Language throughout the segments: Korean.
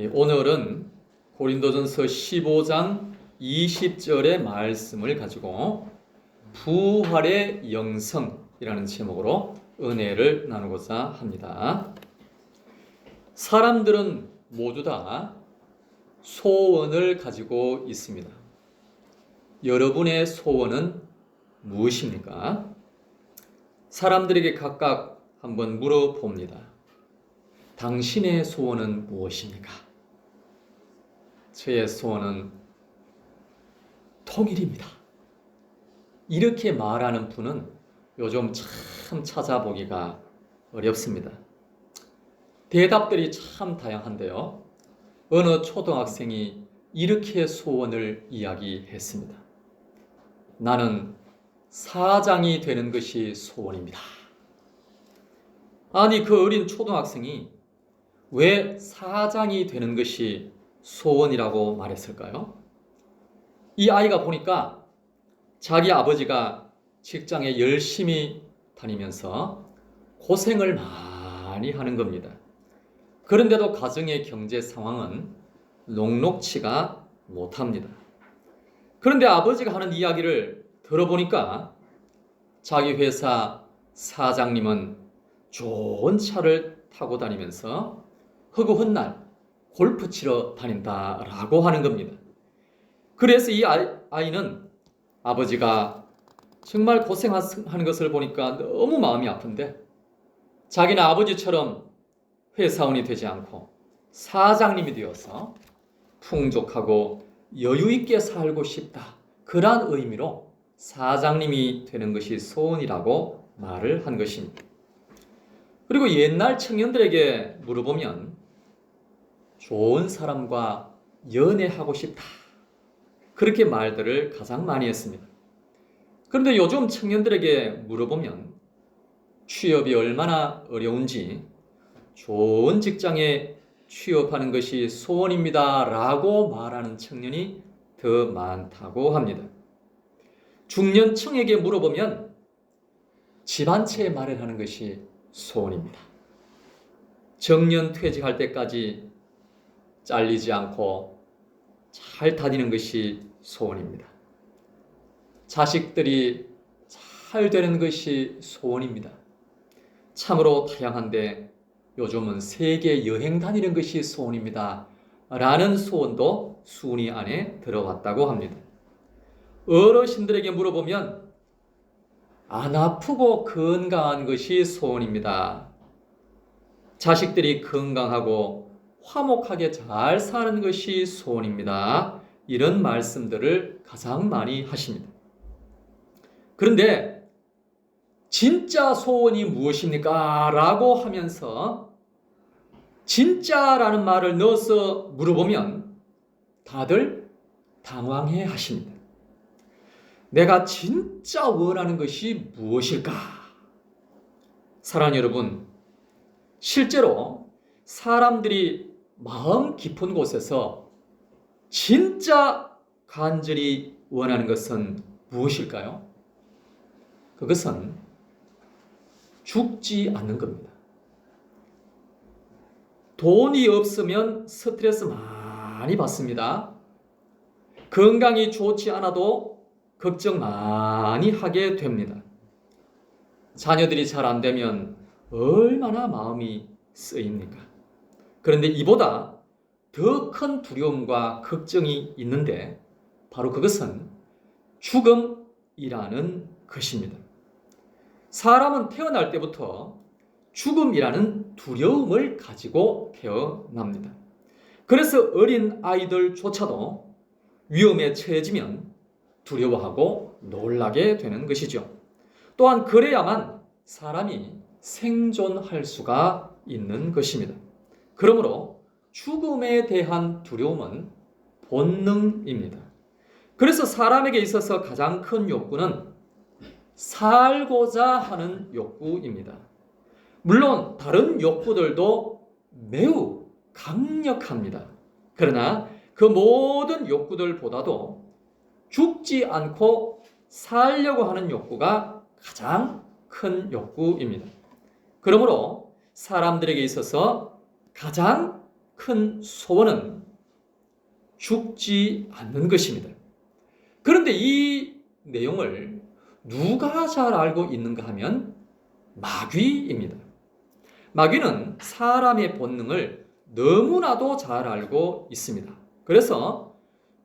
오늘은 고린도전서 15장 20절의 말씀을 가지고 부활의 영성이라는 제목으로 은혜를 나누고자 합니다. 사람들은 모두 다 소원을 가지고 있습니다. 여러분의 소원은 무엇입니까? 사람들에게 각각 한번 물어봅니다. 당신의 소원은 무엇입니까? 저의 소원은 통일입니다. 이렇게 말하는 분은 요즘 참 찾아보기가 어렵습니다. 대답들이 참 다양한데요. 어느 초등학생이 이렇게 소원을 이야기했습니다. 나는 사장이 되는 것이 소원입니다. 아니, 그 어린 초등학생이 왜 사장이 되는 것이 소원이라고 말했을까요? 이 아이가 보니까 자기 아버지가 직장에 열심히 다니면서 고생을 많이 하는 겁니다. 그런데도 가정의 경제 상황은 녹록치가 못합니다. 그런데 아버지가 하는 이야기를 들어보니까 자기 회사 사장님은 좋은 차를 타고 다니면서 허구한 날 골프 치러 다닌다라고 하는 겁니다. 그래서 이 아이는 아버지가 정말 고생하는 것을 보니까 너무 마음이 아픈데 자기는 아버지처럼 회사원이 되지 않고 사장님이 되어서 풍족하고 여유 있게 살고 싶다. 그러한 의미로 사장님이 되는 것이 소원이라고 말을 한 것입니다. 그리고 옛날 청년들에게 물어보면 좋은 사람과 연애하고 싶다. 그렇게 말들을 가장 많이 했습니다. 그런데 요즘 청년들에게 물어보면 취업이 얼마나 어려운지 좋은 직장에 취업하는 것이 소원입니다. 라고 말하는 청년이 더 많다고 합니다. 중년층에게 물어보면 집 한 채 마련하는 것이 소원입니다. 정년 퇴직할 때까지 잘리지 않고 잘 다니는 것이 소원입니다. 자식들이 잘 되는 것이 소원입니다. 참으로 다양한데 요즘은 세계 여행 다니는 것이 소원입니다. 라는 소원도 순위 안에 들어왔다고 합니다. 어르신들에게 물어보면 안 아프고 건강한 것이 소원입니다. 자식들이 건강하고 화목하게 잘 사는 것이 소원입니다. 이런 말씀들을 가장 많이 하십니다. 그런데 진짜 소원이 무엇입니까? 라고 하면서 진짜라는 말을 넣어서 물어보면 다들 당황해 하십니다. 내가 진짜 원하는 것이 무엇일까? 사랑하는 여러분, 실제로 사람들이 마음 깊은 곳에서 진짜 간절히 원하는 것은 무엇일까요? 그것은 죽지 않는 겁니다. 돈이 없으면 스트레스 많이 받습니다. 건강이 좋지 않아도 걱정 많이 하게 됩니다. 자녀들이 잘 안 되면 얼마나 마음이 쓰입니까? 그런데 이보다 더 큰 두려움과 걱정이 있는데 바로 그것은 죽음이라는 것입니다. 사람은 태어날 때부터 죽음이라는 두려움을 가지고 태어납니다. 그래서 어린 아이들조차도 위험에 처해지면 두려워하고 놀라게 되는 것이죠. 또한 그래야만 사람이 생존할 수가 있는 것입니다. 그러므로 죽음에 대한 두려움은 본능입니다. 그래서 사람에게 있어서 가장 큰 욕구는 살고자 하는 욕구입니다. 물론 다른 욕구들도 매우 강력합니다. 그러나 그 모든 욕구들보다도 죽지 않고 살려고 하는 욕구가 가장 큰 욕구입니다. 그러므로 사람들에게 있어서 가장 큰 소원은 죽지 않는 것입니다. 그런데 이 내용을 누가 잘 알고 있는가 하면 마귀입니다. 마귀는 사람의 본능을 너무나도 잘 알고 있습니다. 그래서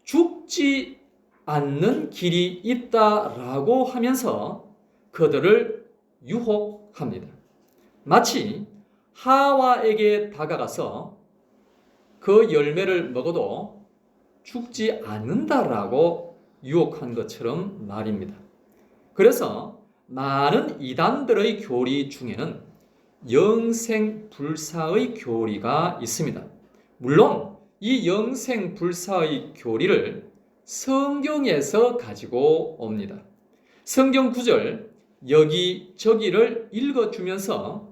죽지 않는 길이 있다라고 하면서 그들을 유혹합니다. 마치 하와에게 다가가서 그 열매를 먹어도 죽지 않는다라고 유혹한 것처럼 말입니다. 그래서 많은 이단들의 교리 중에는 영생불사의 교리가 있습니다. 물론 이 영생불사의 교리를 성경에서 가지고 옵니다. 성경 구절 여기저기를 읽어주면서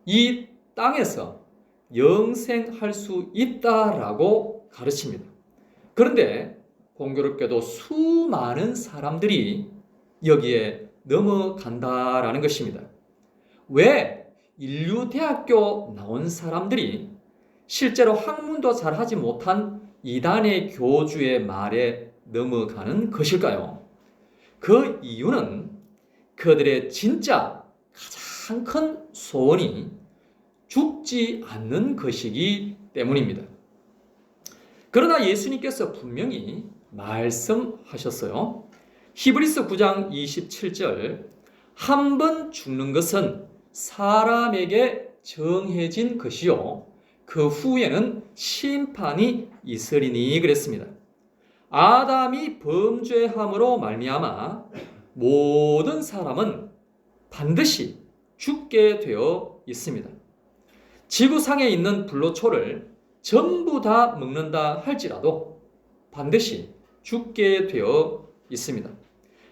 이 땅에서 영생할 수 있다라고 가르칩니다. 그런데 공교롭게도 수많은 사람들이 여기에 넘어간다라는 것입니다. 왜 인류대학교 나온 사람들이 실제로 학문도 잘하지 못한 이단의 교주의 말에 넘어가는 것일까요? 그 이유는 그들의 진짜 가장 큰 소원이 죽지 않는 것이기 때문입니다. 그러나 예수님께서 분명히 말씀하셨어요. 히브리서 9장 27절 한 번 죽는 것은 사람에게 정해진 것이요 그 후에는 심판이 있으리니 그랬습니다. 아담이 범죄함으로 말미암아 모든 사람은 반드시 죽게 되어 있습니다. 지구상에 있는 불로초를 전부 다 먹는다 할지라도 반드시 죽게 되어 있습니다.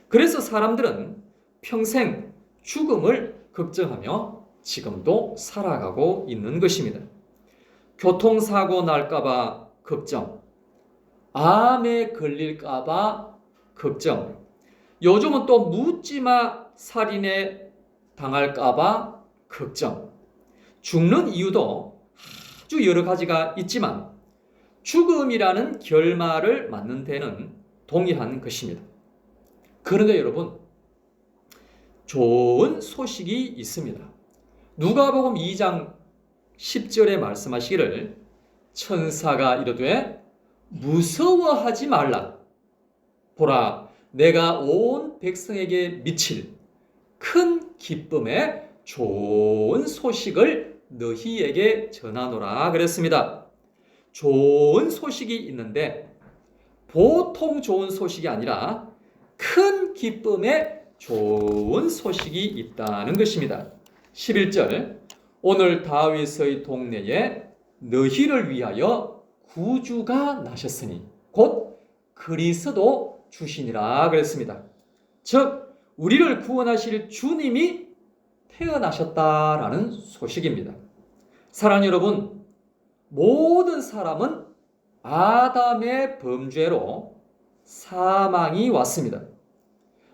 그래서 사람들은 평생 죽음을 걱정하며 지금도 살아가고 있는 것입니다. 교통사고 날까봐 걱정, 암에 걸릴까봐 걱정, 요즘은 또 묻지마 살인에 당할까봐 걱정. 죽는 이유도 아주 여러 가지가 있지만 죽음이라는 결말을 맞는 데는 동일한 것입니다. 그런데 여러분, 좋은 소식이 있습니다. 누가복음 2장 10절에 말씀하시기를 천사가 이르되 무서워하지 말라. 보라, 내가 온 백성에게 미칠 큰 기쁨의 좋은 소식을 너희에게 전하노라 그랬습니다. 좋은 소식이 있는데 보통 좋은 소식이 아니라 큰 기쁨의 좋은 소식이 있다는 것입니다. 11절 오늘 다윗의 동네에 너희를 위하여 구주가 나셨으니 곧 그리스도 주시니라 그랬습니다. 즉 우리를 구원하실 주님이 태어나셨다라는 소식입니다. 사랑하는 여러분, 모든 사람은 아담의 범죄로 사망이 왔습니다.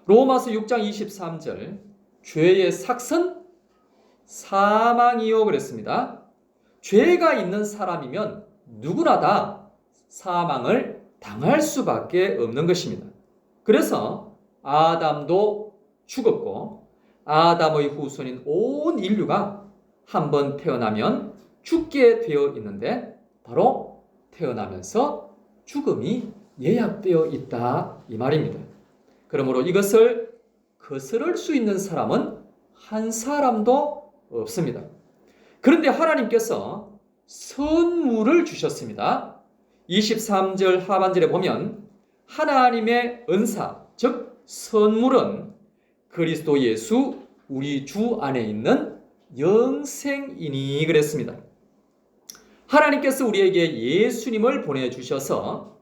로마서 6장 23절 죄의 삭은 사망이요 그랬습니다. 죄가 있는 사람이면 누구나 다 사망을 당할 수밖에 없는 것입니다. 그래서 아담도 죽었고 아담의 후손인 온 인류가 한번 태어나면 죽게 되어 있는데 바로 태어나면서 죽음이 예약되어 있다 이 말입니다. 그러므로 이것을 거스를 수 있는 사람은 한 사람도 없습니다. 그런데 하나님께서 선물을 주셨습니다. 23절 하반절에 보면 하나님의 은사, 즉 선물은 그리스도 예수 우리 주 안에 있는 영생이니 그랬습니다. 하나님께서 우리에게 예수님을 보내주셔서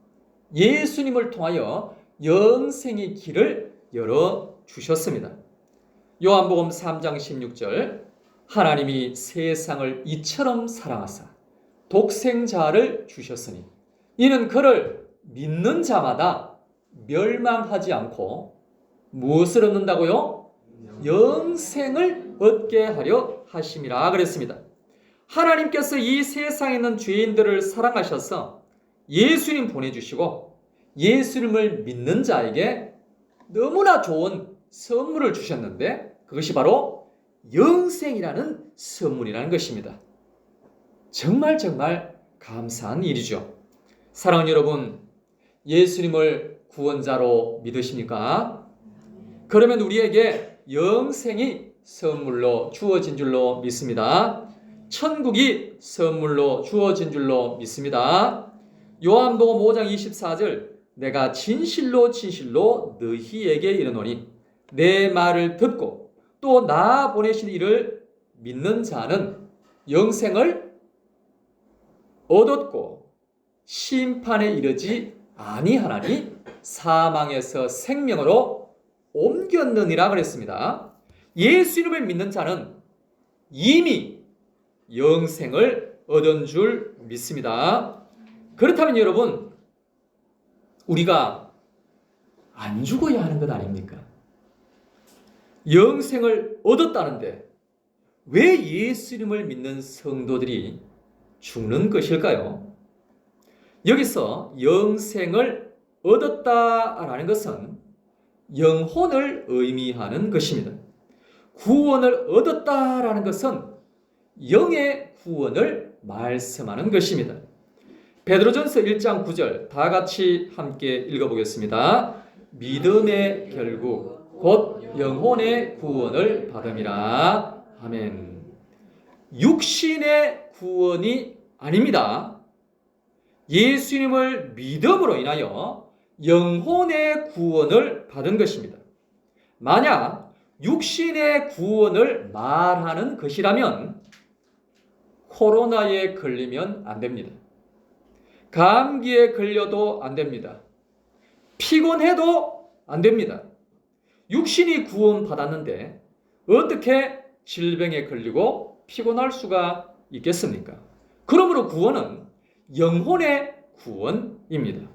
예수님을 통하여 영생의 길을 열어주셨습니다. 요한복음 3장 16절 하나님이 세상을 이처럼 사랑하사 독생자를 주셨으니 이는 그를 믿는 자마다 멸망하지 않고 무엇을 얻는다고요? 영생을 얻게 하려 하심이라 그랬습니다. 하나님께서 이 세상에 있는 죄인들을 사랑하셔서 예수님 보내주시고 예수님을 믿는 자에게 너무나 좋은 선물을 주셨는데 그것이 바로 영생이라는 선물이라는 것입니다. 정말 감사한 일이죠. 사랑하는 여러분, 예수님을 구원자로 믿으십니까? 그러면 우리에게 영생이 선물로 주어진 줄로 믿습니다. 천국이 선물로 주어진 줄로 믿습니다. 요한복음 5장 24절 내가 진실로 너희에게 이르노니 내 말을 듣고 또 나 보내신 이를 믿는 자는 영생을 얻었고 심판에 이르지 아니하나니 사망에서 생명으로 옮겼느니라 그랬습니다. 예수님을 믿는 자는 이미 영생을 얻은 줄 믿습니다. 그렇다면 여러분, 우리가 안 죽어야 하는 것 아닙니까? 영생을 얻었다는데 왜 예수님을 믿는 성도들이 죽는 것일까요? 여기서 영생을 얻었다라는 것은 영혼을 의미하는 것입니다. 구원을 얻었다라는 것은 영의 구원을 말씀하는 것입니다. 베드로전서 1장 9절 다 같이 함께 읽어보겠습니다. 믿음의 결국 곧 영혼의 구원을 받음이라. 아멘. 육신의 구원이 아닙니다. 예수님을 믿음으로 인하여 영혼의 구원을 받은 것입니다. 만약 육신의 구원을 말하는 것이라면 코로나에 걸리면 안 됩니다. 감기에 걸려도 안 됩니다. 피곤해도 안 됩니다. 육신이 구원받았는데 어떻게 질병에 걸리고 피곤할 수가 있겠습니까? 그러므로 구원은 영혼의 구원입니다.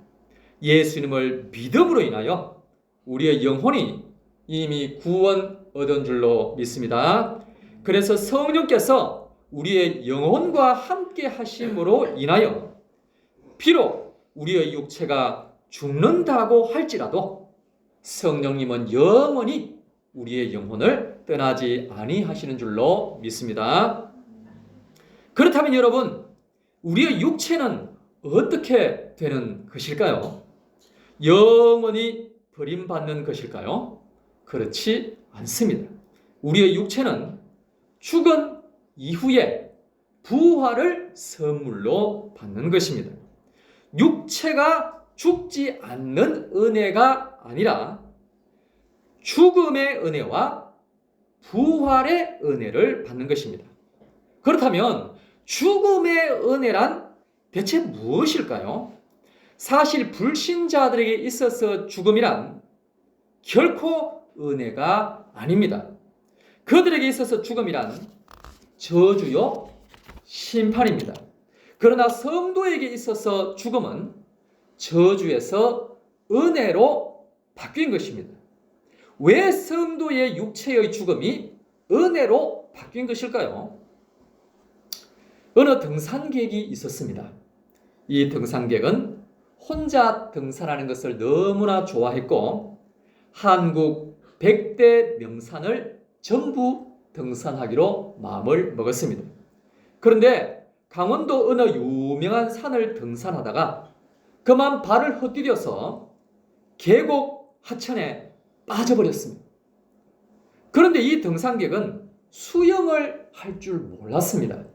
예수님을 믿음으로 인하여 우리의 영혼이 이미 구원 얻은 줄로 믿습니다. 그래서 성령께서 우리의 영혼과 함께 하심으로 인하여 비록 우리의 육체가 죽는다고 할지라도 성령님은 영원히 우리의 영혼을 떠나지 아니하시는 줄로 믿습니다. 그렇다면 여러분, 우리의 육체는 어떻게 되는 것일까요? 영원히 버림받는 것일까요? 그렇지 않습니다. 우리의 육체는 죽은 이후에 부활을 선물로 받는 것입니다. 육체가 죽지 않는 은혜가 아니라 죽음의 은혜와 부활의 은혜를 받는 것입니다. 그렇다면 죽음의 은혜란 대체 무엇일까요? 사실 불신자들에게 있어서 죽음이란 결코 은혜가 아닙니다. 그들에게 있어서 죽음이란 저주요 심판입니다. 그러나 성도에게 있어서 죽음은 저주에서 은혜로 바뀐 것입니다. 왜 성도의 육체의 죽음이 은혜로 바뀐 것일까요? 어느 등산객이 있었습니다. 이 등산객은 혼자 등산하는 것을 너무나 좋아했고 한국 100대 명산을 전부 등산하기로 마음을 먹었습니다. 그런데 강원도 어느 유명한 산을 등산하다가 그만 발을 헛디뎌서 계곡 하천에 빠져버렸습니다. 그런데 이 등산객은 수영을 할 줄 몰랐습니다.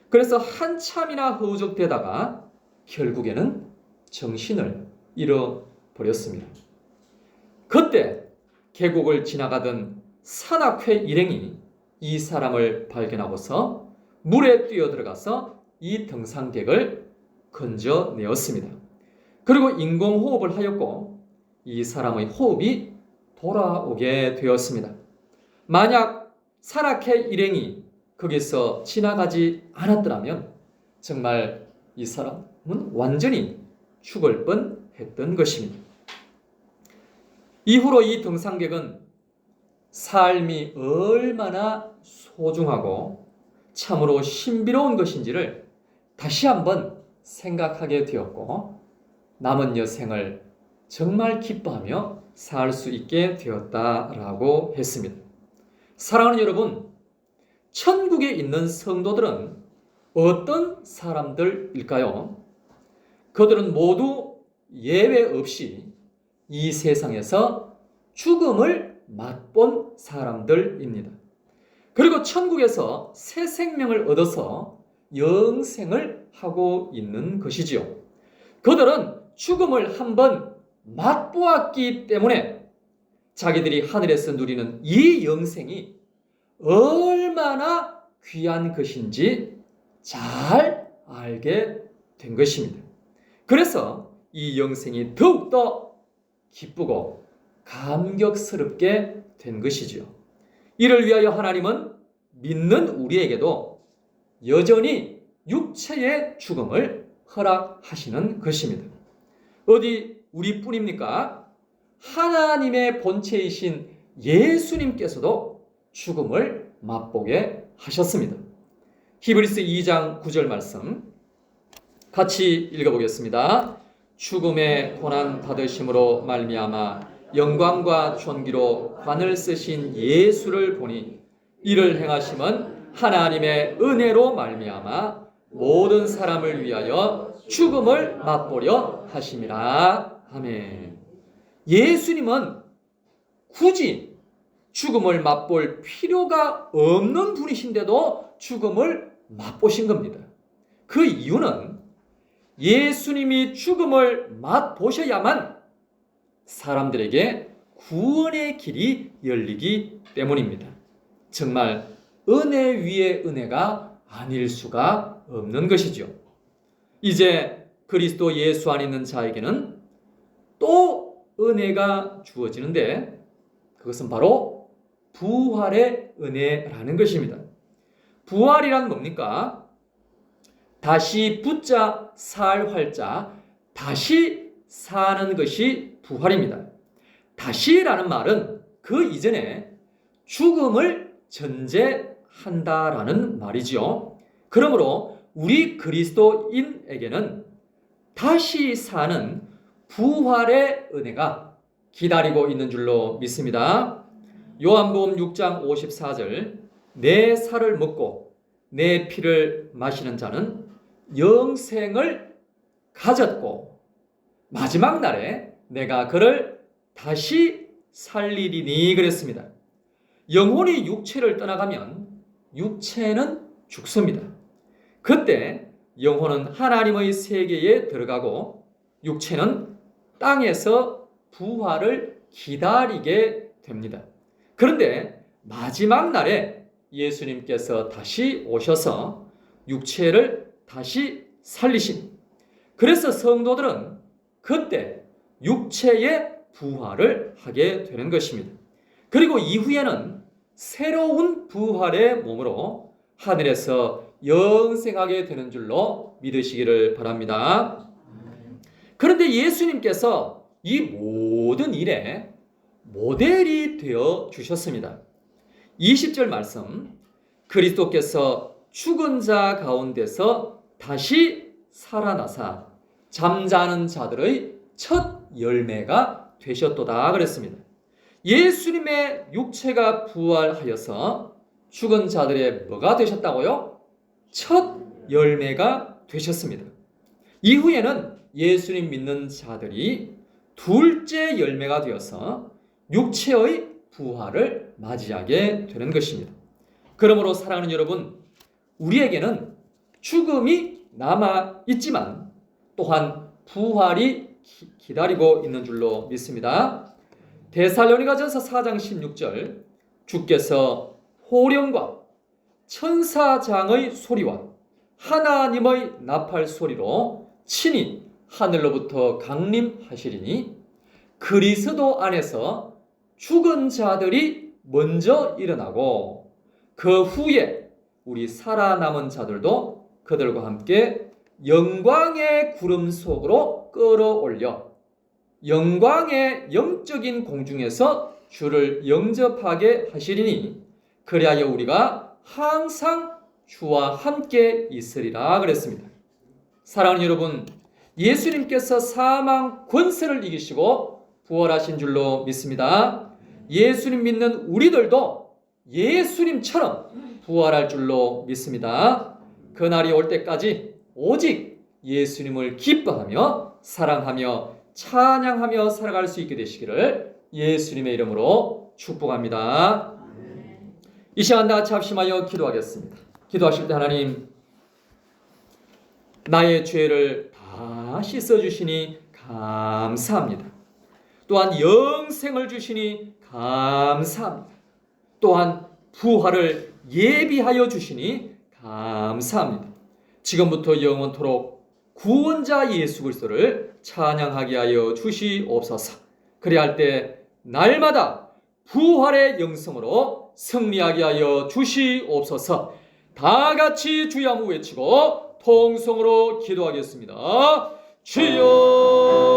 그래서 한참이나 허우적대다가 결국에는 정신을 잃어버렸습니다. 그때 계곡을 지나가던 산악회 일행이 이 사람을 발견하고서 물에 뛰어들어가서 이 등산객을 건져내었습니다. 그리고 인공호흡을 하였고 이 사람의 호흡이 돌아오게 되었습니다. 만약 산악회 일행이 거기서 지나가지 않았더라면 정말 이 사람은 완전히 죽을 뻔했던 것입니다. 이후로 이 등산객은 삶이 얼마나 소중하고 참으로 신비로운 것인지를 다시 한번 생각하게 되었고 남은 여생을 정말 기뻐하며 살 수 있게 되었다라고 했습니다. 사랑하는 여러분, 천국에 있는 성도들은 어떤 사람들일까요? 그들은 모두 예외 없이 이 세상에서 죽음을 맛본 사람들입니다. 그리고 천국에서 새 생명을 얻어서 영생을 하고 있는 것이지요. 그들은 죽음을 한번 맛보았기 때문에 자기들이 하늘에서 누리는 이 영생이 얼마나 귀한 것인지 잘 알게 된 것입니다. 그래서 이 영생이 더욱더 기쁘고 감격스럽게 된 것이지요. 이를 위하여 하나님은 믿는 우리에게도 여전히 육체의 죽음을 허락하시는 것입니다. 어디 우리뿐입니까? 하나님의 본체이신 예수님께서도 죽음을 맛보게 하셨습니다. 히브리서 2장 9절 말씀 같이 읽어보겠습니다. 죽음의 고난 받으심으로 말미암아 영광과 존귀로 관을 쓰신 예수를 보니 이를 행하심은 하나님의 은혜로 말미암아 모든 사람을 위하여 죽음을 맛보려 하심이라. 아멘. 예수님은 굳이 죽음을 맛볼 필요가 없는 분이신데도 죽음을 맛보신 겁니다. 그 이유는 예수님이 죽음을 맛보셔야만 사람들에게 구원의 길이 열리기 때문입니다. 정말 은혜 위에 은혜가 아닐 수가 없는 것이죠. 이제 그리스도 예수 안에 있는 자에게는 또 은혜가 주어지는데 그것은 바로 부활의 은혜라는 것입니다. 부활이란 뭡니까? 다시 붙자 살 활자 다시 사는 것이 부활입니다. 다시라는 말은 그 이전에 죽음을 전제한다라는 말이지요. 그러므로 우리 그리스도인에게는 다시 사는 부활의 은혜가 기다리고 있는 줄로 믿습니다. 요한복음 6장 54절 내 살을 먹고 내 피를 마시는 자는 영생을 가졌고 마지막 날에 내가 그를 다시 살리리니 그랬습니다. 영혼이 육체를 떠나가면 육체는 죽습니다. 그때 영혼은 하나님의 세계에 들어가고 육체는 땅에서 부활을 기다리게 됩니다. 그런데 마지막 날에 예수님께서 다시 오셔서 육체를 다시 살리신, 그래서 성도들은 그때 육체의 부활을 하게 되는 것입니다. 그리고 이후에는 새로운 부활의 몸으로 하늘에서 영생하게 되는 줄로 믿으시기를 바랍니다. 그런데 예수님께서 이 모든 일에 모델이 되어 주셨습니다. 20절 말씀, 그리스도께서 죽은 자 가운데서 다시 살아나사 잠자는 자들의 첫 열매가 되셨도다 그랬습니다. 예수님의 육체가 부활하여서 죽은 자들의 뭐가 되셨다고요? 첫 열매가 되셨습니다. 이후에는 예수님 믿는 자들이 둘째 열매가 되어서 육체의 부활을 맞이하게 되는 것입니다. 그러므로 사랑하는 여러분, 우리에게는 죽음이 남아 있지만 또한 부활이 기다리고 있는 줄로 믿습니다. 데살로니가전서 4장 16절 주께서 호령과 천사장의 소리와 하나님의 나팔 소리로 친히 하늘로부터 강림하시리니 그리스도 안에서 죽은 자들이 먼저 일어나고 그 후에 우리 살아남은 자들도 그들과 함께 영광의 구름 속으로 끌어올려 영광의 영적인 공중에서 주를 영접하게 하시리니 그리하여 우리가 항상 주와 함께 있으리라 그랬습니다. 사랑하는 여러분, 예수님께서 사망 권세를 이기시고 부활하신 줄로 믿습니다. 예수님 믿는 우리들도 예수님처럼 부활할 줄로 믿습니다. 그날이 올 때까지 오직 예수님을 기뻐하며 사랑하며 찬양하며 살아갈 수 있게 되시기를 예수님의 이름으로 축복합니다. 이 시간 다 같이 합심하여 기도하겠습니다. 기도하실 때 하나님, 나의 죄를 다 씻어주시니 감사합니다. 또한 영생을 주시니 감사합니다. 또한 부활을 예비하여 주시니 감사합니다. 지금부터 영원토록 구원자 예수 그리스도를 찬양하게 하여 주시옵소서. 그래야 할 때 날마다 부활의 영성으로 승리하게 하여 주시옵소서. 다 같이 주여 한번 외치고 통성으로 기도하겠습니다. 주여